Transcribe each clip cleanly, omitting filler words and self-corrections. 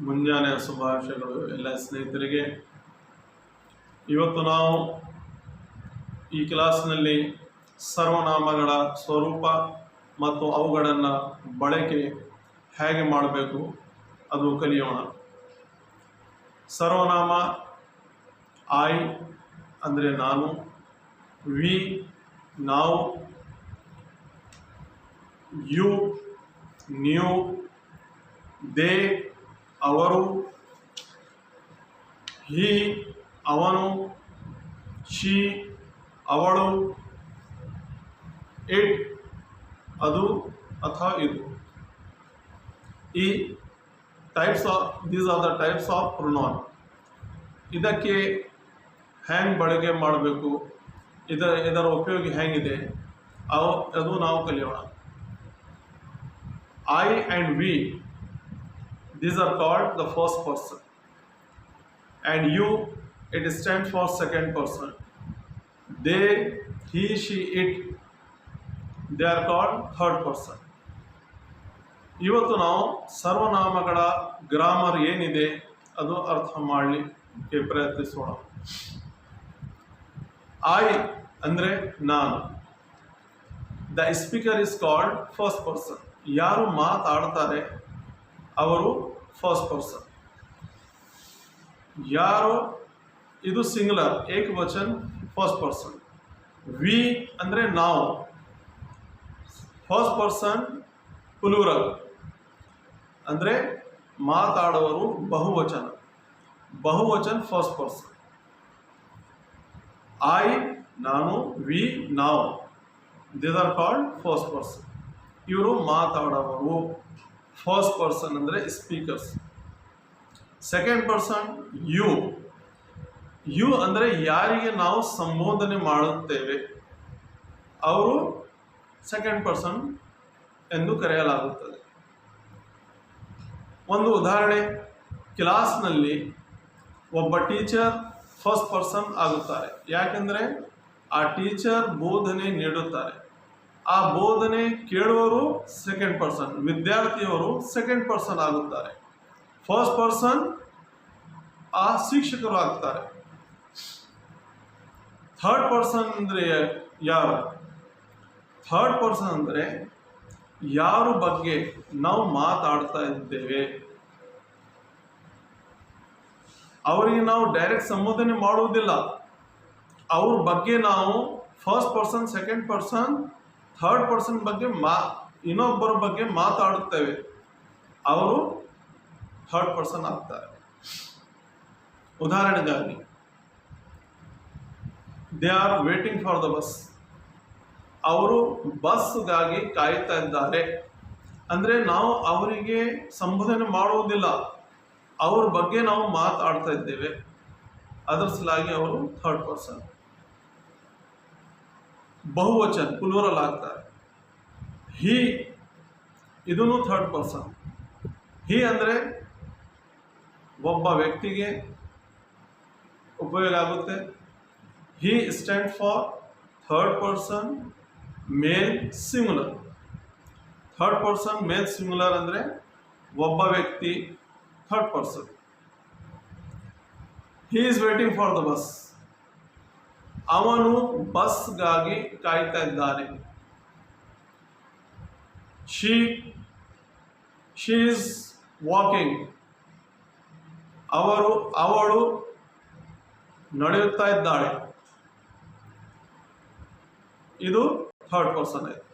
ಮುಂಜಾನೆ ಶುಭಾಶಯಗಳು ಎಲ್ಲ ಸ್ನೇಹಿತರಿಗೆ. ಇವತ್ತು ನಾವು ಈ ಕ್ಲಾಸ್ನಲ್ಲಿ ಸರ್ವನಾಮಗಳ ಸ್ವರೂಪ ಮತ್ತು ಅವುಗಳನ್ನು ಬಳಕೆ ಹೇಗೆ ಮಾಡಬೇಕು ಅದು ಕಲಿಯೋಣ. ಸರ್ವನಾಮ ಐ ಅಂದರೆ ನಾನು, ವಿ ನಾವು, ಯು ನೀವು, ದೇ ಅವರು, ಹಿ ಅವನು, ಶಿ ಅವಳು, ಇಟ್ ಅದು ಅಥವಾ ಇದು. ಈ these are the types of pronoun. ಇದಕ್ಕೆ ಹ್ಯಾಂಗ್ ಬಳಕೆ ಮಾಡಬೇಕು, ಇದರ ಉಪಯೋಗ ಹೇಗಿದೆ ಅದು ನಾವು ಕಲಿಯೋಣ. I and we, these are called the first person, and you, it stands for second person. They, he, she, it, they are called third person. ಇವತ್ತು ನಾವು ಸರ್ವನಾಮಗಳ ಗ್ರಾಮರ್ ಏನಿದೆ ಅದು ಅರ್ಥ ಮಾಡಲಿಕ್ಕೆ ಪ್ರಯತ್ನಿಸೋಣ. ಐ ಅಂದರೆ ನಾನು. The speaker is called first person. ಯಾರು ಮಾತಾಡ್ತಾರೆ ಅವರು ಫಸ್ಟ್ ಪರ್ಸನ್. ಯಾರು ಇದು ಸಿಂಗುಲರ್ ಏಕವಚನ ಫಸ್ಟ್ ಪರ್ಸನ್. ವಿ ಅಂದರೆ ನಾವು, ಫಸ್ಟ್ ಪರ್ಸನ್ ಪ್ಲೂರಲ್ ಅಂದರೆ ಮಾತಾಡುವರು ಬಹುವಚನ ಫಸ್ಟ್ ಪರ್ಸನ್. ಐ ನಾನು, ವಿ ನಾವು, these are called first person. ಇವರು ಮಾತಾಡುವರು. ಫಸ್ಟ್ ಪರ್ಸನ್ ಅಂದರೆ ಸ್ಪೀಕರ್ಸ್. ಸೆಕೆಂಡ್ ಪರ್ಸನ್ ಯು ಅಂದರೆ ಯಾರಿಗೆ ನಾವು ಸಂಬೋಧನೆ ಮಾಡುತ್ತೇವೆ ಅವರು ಸೆಕೆಂಡ್ ಪರ್ಸನ್ ಎಂದು ಕರೆಯಲಾಗುತ್ತದೆ. ಒಂದು ಉದಾಹರಣೆ, ಕ್ಲಾಸ್ನಲ್ಲಿ ಒಬ್ಬ ಟೀಚರ್ ಫಸ್ಟ್ ಪರ್ಸನ್ ಆಗುತ್ತಾರೆ. ಯಾಕೆಂದರೆ ಆ ಟೀಚರ್ ಬೋಧನೆ ನೀಡುತ್ತಾರೆ. ಆ ಬೋಧನೆ ಕೇಳುವವರು ಸೆಕೆಂಡ್ ಪರ್ಸನ್, ವಿದ್ಯಾರ್ಥಿಯವರು ಸೆಕೆಂಡ್ ಪರ್ಸನ್ ಆಗುತ್ತಾರೆ. ಫಸ್ಟ್ ಪರ್ಸನ್ ಆ ಶಿಕ್ಷಕರು ಆಗ್ತಾರೆ. ಥರ್ಡ್ ಪರ್ಸನ್ ಅಂದರೆ ಯಾರು? ಥರ್ಡ್ ಪರ್ಸನ್ ಅಂದರೆ ಯಾರ ಬಗ್ಗೆ ನಾವು ಮಾತಾಡ್ತಾ ಇದ್ದೇವೆ ಅವರಿಗೆ ನಾವು ಡೈರೆಕ್ಟ್ ಸಂಬೋಧನೆ ಮಾಡುವುದಿಲ್ಲ. ಅವ್ರ ಬಗ್ಗೆ ನಾವು first person, second person, third person ಬಗ್ಗೆ ಇನ್ನೊಬ್ಬರ ಬಗ್ಗೆ ಮಾತಾಡುತ್ತೇವೆ, ಅವರು ಥರ್ಡ್ ಪರ್ಸನ್ ಆಗ್ತಾರೆ. ಉದಾಹರಣೆಗಾಗಿ, they are waiting for the bus. ಅವರು ಬಸ್ಗಾಗಿ ಕಾಯ್ತಾ ಇದ್ದಾರೆ. ಅಂದರೆ ನಾವು ಅವರಿಗೆ ಸಂಬೋಧನೆ ಮಾಡುವುದಿಲ್ಲ, ಅವ್ರ ಬಗ್ಗೆ ನಾವು ಮಾತಾಡ್ತಾ ಇದ್ದೇವೆ, ಅದರ ಸಲುವಾಗಿ ಅವರು ಥರ್ಡ್ ಪರ್ಸನ್. ಬಹುವಚನ ಪ್ಲೂರಲ್ ಆಗ್ತಾರೆ. ಹಿ ಇದನ್ನು ಥರ್ಡ್ ಪರ್ಸನ್. ಹಿ ಅಂದರೆ ಒಬ್ಬ ವ್ಯಕ್ತಿಗೆ ಉಪಯೋಗ ಆಗುತ್ತೆ. He stand for third person male singular. Third person male singular ಅಂದರೆ ಒಬ್ಬ ವ್ಯಕ್ತಿ third person. He is waiting for the bus. ಅವನು ಬಸ್ಗಾಗಿ ಕಾಯ್ತಾ ಇದ್ದಾನೆ. She is walking. ಅವಳು ನಡೆಯುತ್ತಾ ಇದ್ದಾಳೆ. ಇದು ಥರ್ಡ್ ಪರ್ಸನ್ ಆಯ್ತು.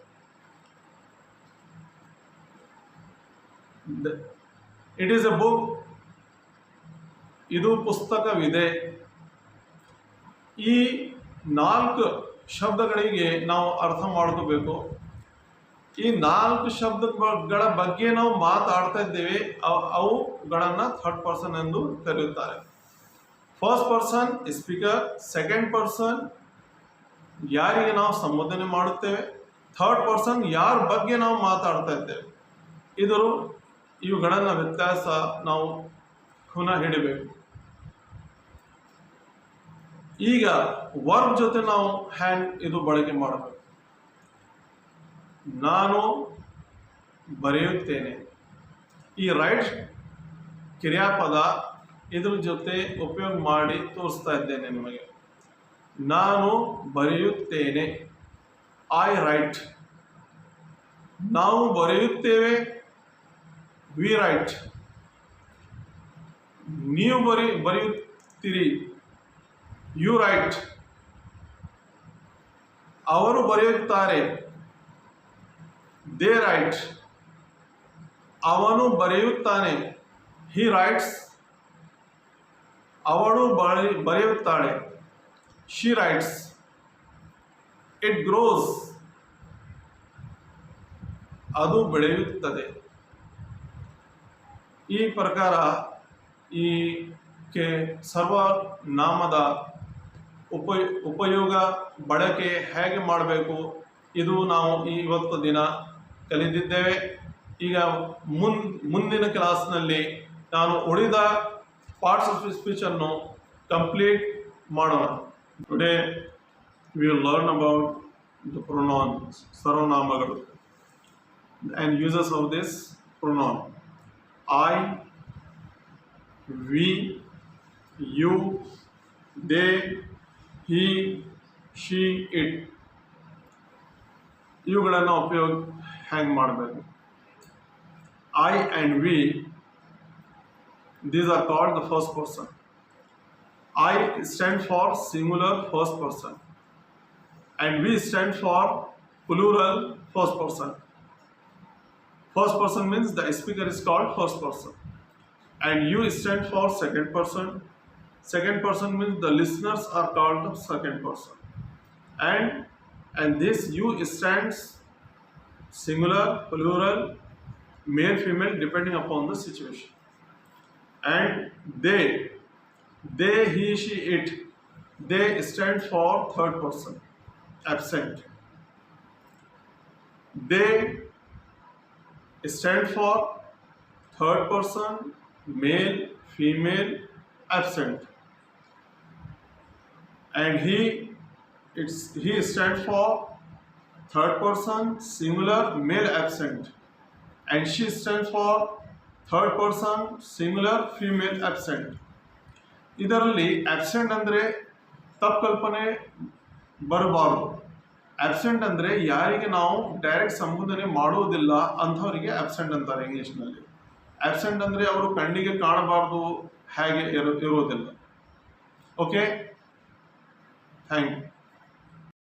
It is a book. ಇದು ಪುಸ್ತಕವಿದೆ. ಈ 4 ಶಬ್ದಗಳಿಗೆ ನಾವು ಅರ್ಥ ಮಾಡ್ಕೋಬೇಕು. ಈ 4 ಶಬ್ದಗಳ ಬಗ್ಗೆ ನಾವು ಮಾತಾಡ್ತಾ ಇದ್ದೇವೆ, ಅವುಗಳನ್ನು ಥರ್ಡ್ ಪರ್ಸನ್ ಎಂದು ಕರೆಯುತ್ತಾರೆ. First person speaker, second person ಯಾರಿಗೆ ನಾವು ಸಂಬೋಧನೆ ಮಾಡುತ್ತೇವೆ, ಥರ್ಡ್ ಪರ್ಸನ್ ಯಾರ ಬಗ್ಗೆ ನಾವು ಮಾತಾಡ್ತಾ ಇದ್ದೇವೆ. ಇವುಗಳನ್ನು ವ್ಯತ್ಯಾಸ ನಾವು ಪುನಃ ಹಿಡಿಬೇಕು. ಈಗ ವರ್ಬ್ ಜೊತೆ ನಾವು ಹ್ಯಾಂಗ್ ಇದು ಬಳಕೆ ಮಾಡಬೇಕು. ನಾನು ಬರೆಯುತ್ತೇನೆ. ಈ ರೈಟ್ ಕ್ರಿಯಾಪದ ಇದ್ರ ಜೊತೆ ಉಪಯೋಗ ಮಾಡಿ ತೋರಿಸ್ತಾ ಇದ್ದೇನೆ ನಿಮಗೆ. ನಾನು ಬರೆಯುತ್ತೇನೆ, ಐ ರೈಟ್. ನಾವು ಬರೆಯುತ್ತೇವೆ, ವಿ ರೈಟ್. ನೀವು ಬರೆಯುತ್ತೀರಿ, ಯು ರೈಟ್. ಅವರು ಬರೆಯುತ್ತಾರೆ, ದೇ ರೈಟ್. ಅವನು ಬರೆಯುತ್ತಾನೆ, ಹಿ ರೈಟ್ಸ್. ಅವಳು ಬರೆಯುತ್ತಾಳೆ, ಶಿ ರೈಟ್ಸ್. ಇಟ್ ಗ್ರೋಸ್, ಅದು ಬೆಳೆಯುತ್ತದೆ. ಈ ಪ್ರಕಾರ ಈ ಸರ್ವನಾಮದ ಉಪಯೋಗ ಬಳಕೆ ಹೇಗೆ ಮಾಡಬೇಕು ಇದು ನಾವು ಇವತ್ತು ದಿನ ಕಲಿತಿದ್ದೇವೆ. ಈಗ ಮುಂದಿನ ಕ್ಲಾಸ್ನಲ್ಲಿ ನಾನು ಉಳಿದ ಪಾರ್ಟ್ಸ್ ಆಫ್ ಸ್ಪೀಚ್ ಅನ್ನು ಕಂಪ್ಲೀಟ್ ಮಾಡೋಣ. Today we will learn about the pronouns, ಸರ್ವನಾಮಗಳು and uses of this pronoun. I, we, you, they, he, she, it. ಇವುಗಳನ್ನು ಉಪಯೋಗ ಹ್ಯಾಂಗೆ ಮಾಡಬೇಕು. I and we, these are called the first person. I stand for singular first person and we stand for plural first person. First person means the speaker is called first person, and you stand for second person. Second person means the listeners are called the second person, and this you stands singular, plural, male, female depending upon the situation. And they, he, she, it, they stand for third person, absent. They stand for third person, male, female, absent. And he stands for third person, singular, male, absent. And she stands for third person, singular, female, absent. ಇದರಲ್ಲಿ absent ಅಂದರೆ ತಪ್ಪು ಕಲ್ಪನೆ ಬರಬಾರದು. Absent ಅಂದರೆ ಯಾರಿಗೆ ನಾವು direct ಸಂಬೋಧನೆ ಮಾಡುವುದಿಲ್ಲ ಅಂಥವರಿಗೆ ಆಬ್ಸೆಂಟ್ ಅಂತಾರೆ ಇಂಗ್ಲೀಷ್ನಲ್ಲಿ. ಆಬ್ಸೆಂಟ್ ಅಂದರೆ ಅವರು ಕಣ್ಣಿಗೆ ಕಾಣಬಾರ್ದು, ಹಾಗೆ ಇರುವುದಿಲ್ಲ. Okay, thank you.